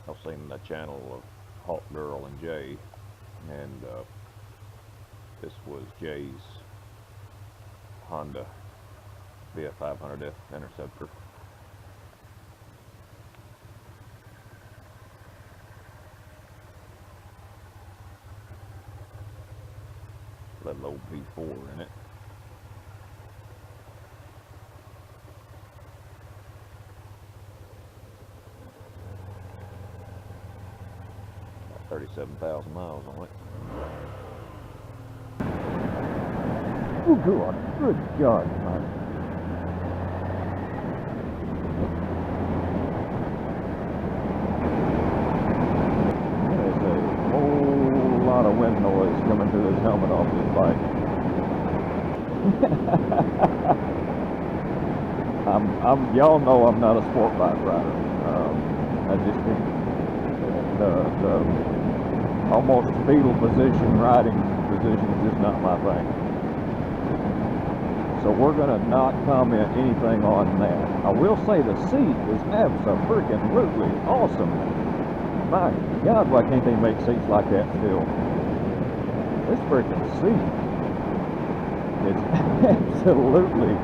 I've seen the channel of Hawk Girl and Jay, and this was Jay's Honda VF500F Interceptor. Little old V4 in it. About 37,000 miles on it. Oh God, good God, man. There's a whole lot of wind noise coming through this helmet off this bike. Y'all know I'm not a sport bike rider. I just think the almost fetal position, riding position is just not my thing. So we're gonna not comment anything on that. I will say the seat is abso-freaking-lutely awesome. My God, why can't they make seats like that still? This freaking seat is absolutely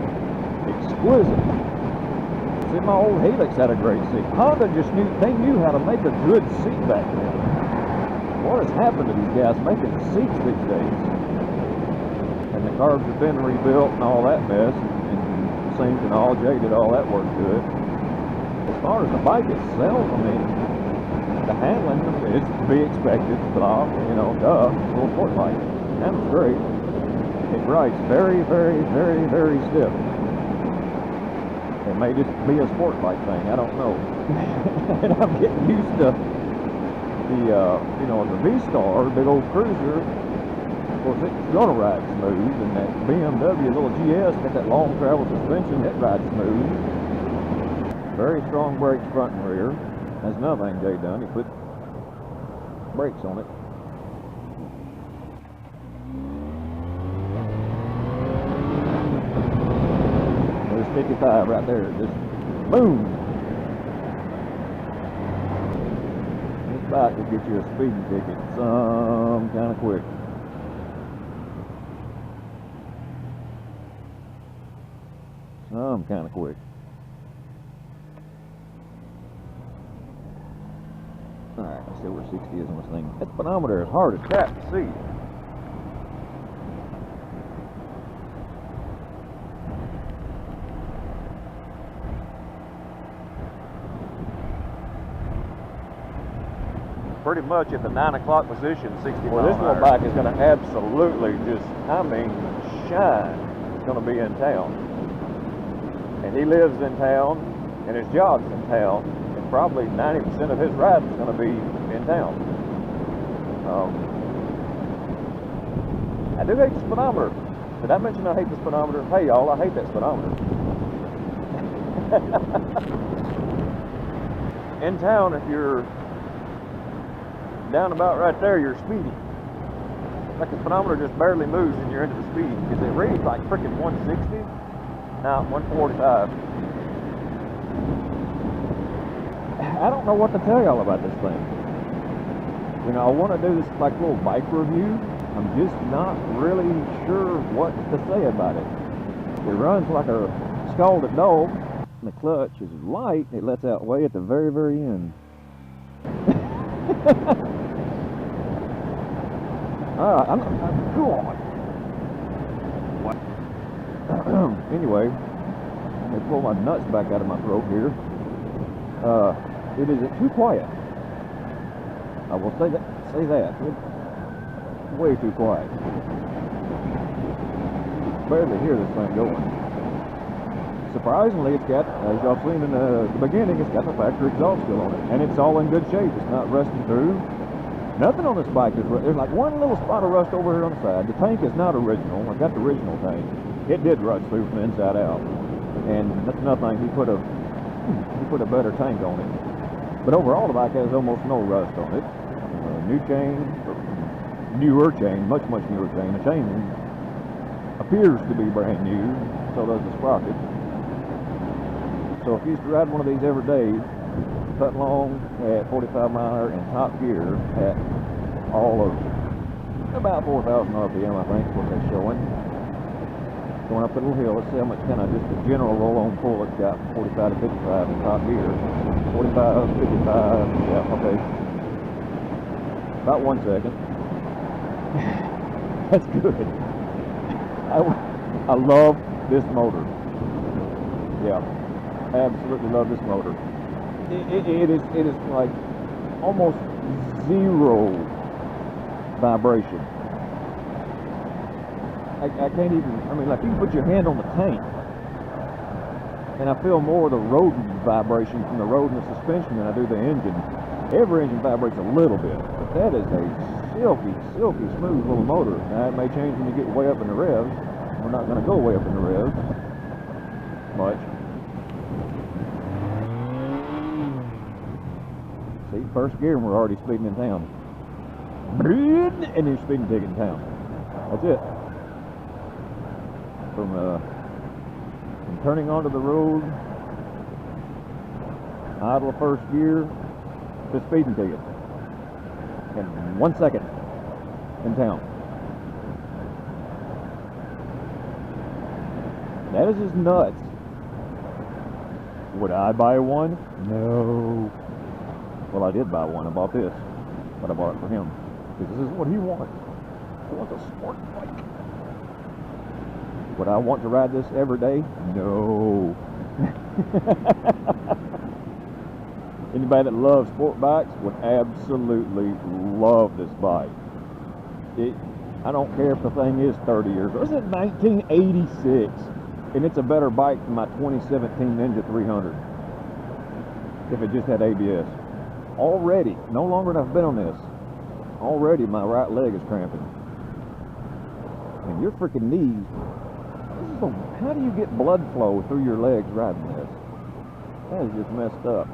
exquisite. See, my old Helix had a great seat. Honda just knew how to make a good seat back then. What has happened to these guys making seats these days? And the carbs have been rebuilt and all that mess, and synced and all. Jay did all that work to it. As far as the bike itself, I mean, the handling is to be expected, blah, you know, duh, it's a little sport bike. Handles great. It rides very, very, very, very stiff. It may just be a sport bike thing, I don't know. And I'm getting used to the, you know, the V-Star, big old cruiser. Of course, it's gonna ride smooth, and that BMW little GS got that long travel suspension, it rides smooth. Very strong brakes front and rear. That's another thing Jay done, he put brakes on it. There's 55 right there, just boom! This bike will get you a speeding ticket some kind of quick. Some kind of quick. Alright, let's see where 60 is on this thing. That speedometer is hard as crap to see. Pretty much at the 9 o'clock position, 60 miles. Well, this little bike is going to absolutely just, I mean, shine. It's going to be in town. And he lives in town, and his job's in town. Probably 90% of his riding is going to be in town. I do hate the speedometer. Did I mention I hate the speedometer? Hey y'all, I hate that speedometer. In town, if you're down about right there, you're speeding. Like the speedometer just barely moves and you're into the speed. Because it reads like freaking 160. Now 145. I don't know what to tell y'all about this thing. You know, I want to do this like little bike review. I'm just not really sure what to say about it. It runs like a scalded dog. The clutch is light. It lets out way at the very, very end. I'm go on. What? Anyway, let me pull my nuts back out of my throat here. It is too quiet. I will say that. It's way too quiet. You can barely hear this thing going. Surprisingly, it's got, as y'all seen in the beginning, it's got the factory exhaust still on it, and it's all in good shape. It's not rusting through. Nothing on this bike is. There's like one little spot of rust over here on the side. The tank is not original. I got the original tank. It did rust through from the inside out, and that's another thing. He put a better tank on it. But overall, the bike has almost no rust on it. New chain, newer chain, much newer chain. The chain appears to be brand new, so does the sprocket. So if you used to ride one of these every day, cut long at 45 mile an hour in top gear at all of about 4,000 RPM, I think is what they're showing. Going up a little hill. Let's see how much kind of just the general roll-on pull it's got, 45 to 55 in top gear. 45, 55, yeah, okay. About 1 second. That's good. I love this motor. Yeah, absolutely love this motor. It is like almost zero vibration. I can't even, I mean, like you can put your hand on the tank and I feel more of the road vibration from the road and the suspension than I do the engine. Every engine vibrates a little bit, but that is a silky, silky smooth little motor. Now it may change when you get way up in the revs. We're not going to go way up in the revs much. See, first gear and we're already speeding in town. And you're speeding ticket in town. That's it. From turning onto the road, idle first gear, to speeding ticket. In 1 second in town. That is just nuts. Would I buy one? No. Well, I did buy one. I bought this, but I bought it for him because this is what he wants. He wants a sport bike. Would I want to ride this every day? No. Anybody that loves sport bikes would absolutely love this bike. I don't care if the thing is 30 years old. It's in 1986, and it's a better bike than my 2017 Ninja 300 if it just had ABS. Already, no longer than I've been on this, already my right leg is cramping. And your freaking knees, how do you get blood flow through your legs riding this? That is just messed up.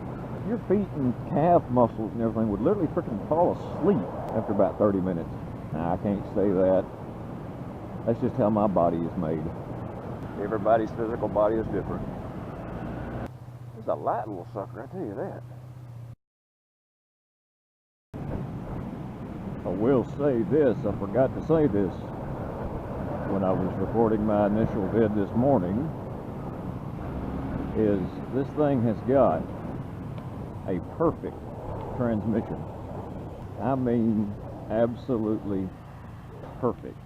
Your feet and calf muscles and everything would literally freaking fall asleep after about 30 minutes. Nah, I can't say that. That's just how my body is made. Everybody's physical body is different. It's a light little sucker, I tell you that. I will say this, I forgot to say this when I was recording my initial vid this morning, is this thing has got a perfect transmission. I mean, absolutely perfect.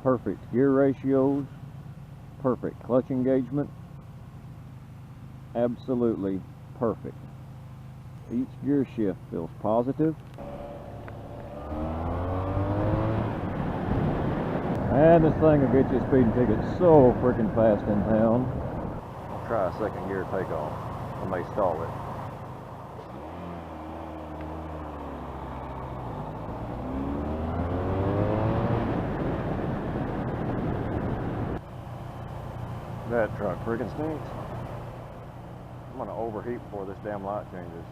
Perfect gear ratios, perfect clutch engagement, absolutely perfect. Each gear shift feels positive. And this thing will get you a speeding ticket so freaking fast in town. Try a second gear takeoff. I may stall it. That truck freaking stinks. I'm gonna overheat before this damn light changes.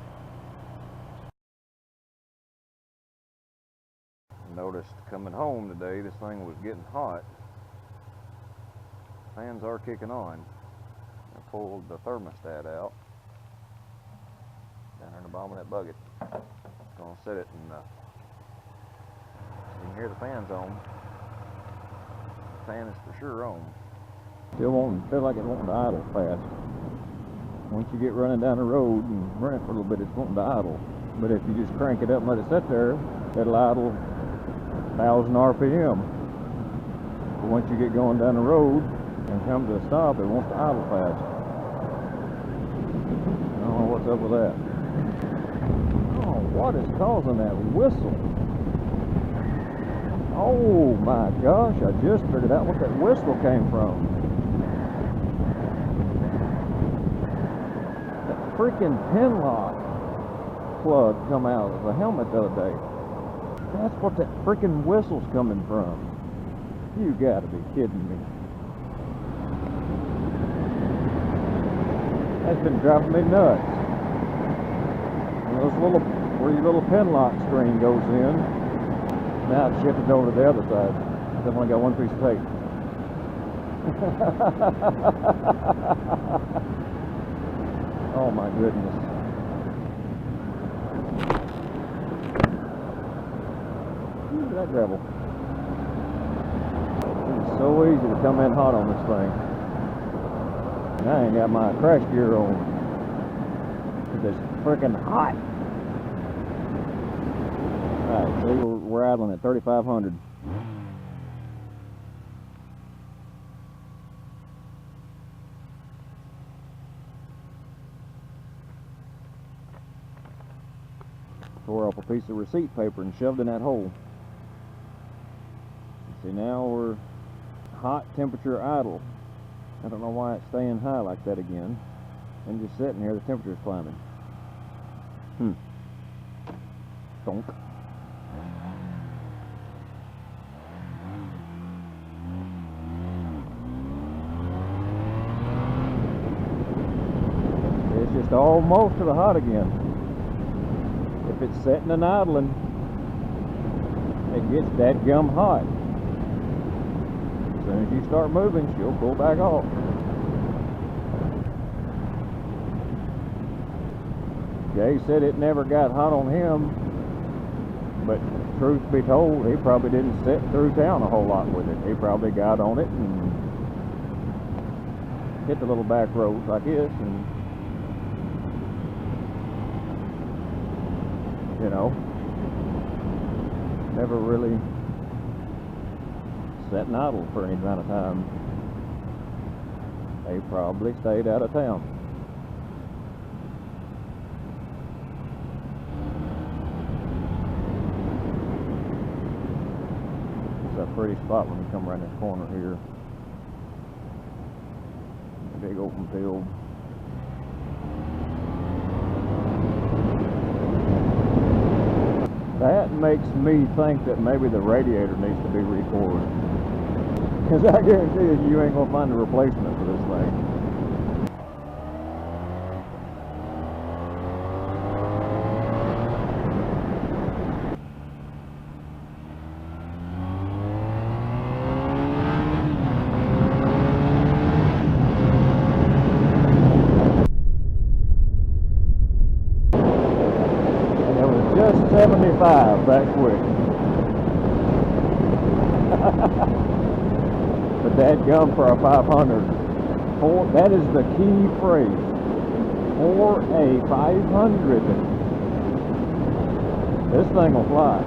Noticed coming home today, this thing was getting hot. Fans are kicking on. I pulled the thermostat out down in the bottom of that bucket. Gonna set it and you can hear the fans on. The fan is for sure on. Still feel like it's wanting to idle fast. Once you get running down the road and run it for a little bit, it's wanting to idle. But if you just crank it up and let it sit there, it'll idle 1,000 RPM. But once you get going down the road and come to a stop, it wants to idle fast. I don't know what's up with that. Oh, what is causing that whistle? Oh my gosh, I just figured out what that whistle came from. Freaking pin lock plug come out of the helmet the other day. That's what that freaking whistle's coming from. You gotta be kidding me. That's been driving me nuts. And those little, where your little pin lock screen goes in, now it's shifted over to the other side. I've only got one piece of tape. Oh my goodness. that gravel. It's so easy to come in hot on this thing. And I ain't got my crash gear on. Because it's freaking hot. Alright, see, we're idling at 3,500. Tore off a piece of receipt paper and shoved in that hole. See, now we're hot temperature idle. I don't know why it's staying high like that again. And just sitting here, the temperature's climbing. Donk. It's just almost to the hot again. If it's sitting and idling, it gets dadgum hot. As soon as you start moving, she'll pull back off. Jay said it never got hot on him, but truth be told, he probably didn't sit through town a whole lot with it. He probably got on it and hit the little back roads like this, and you know, never really sat and idle for any amount of time. They probably stayed out of town. It's a pretty spot when you come around this corner here. Big open field. That makes me think that maybe the radiator needs to be recoiled. Because I guarantee you ain't going to find a replacement for this thing. Just 75 that quick. But that gum for a 500. That is the key phrase. For a 500. This thing will fly.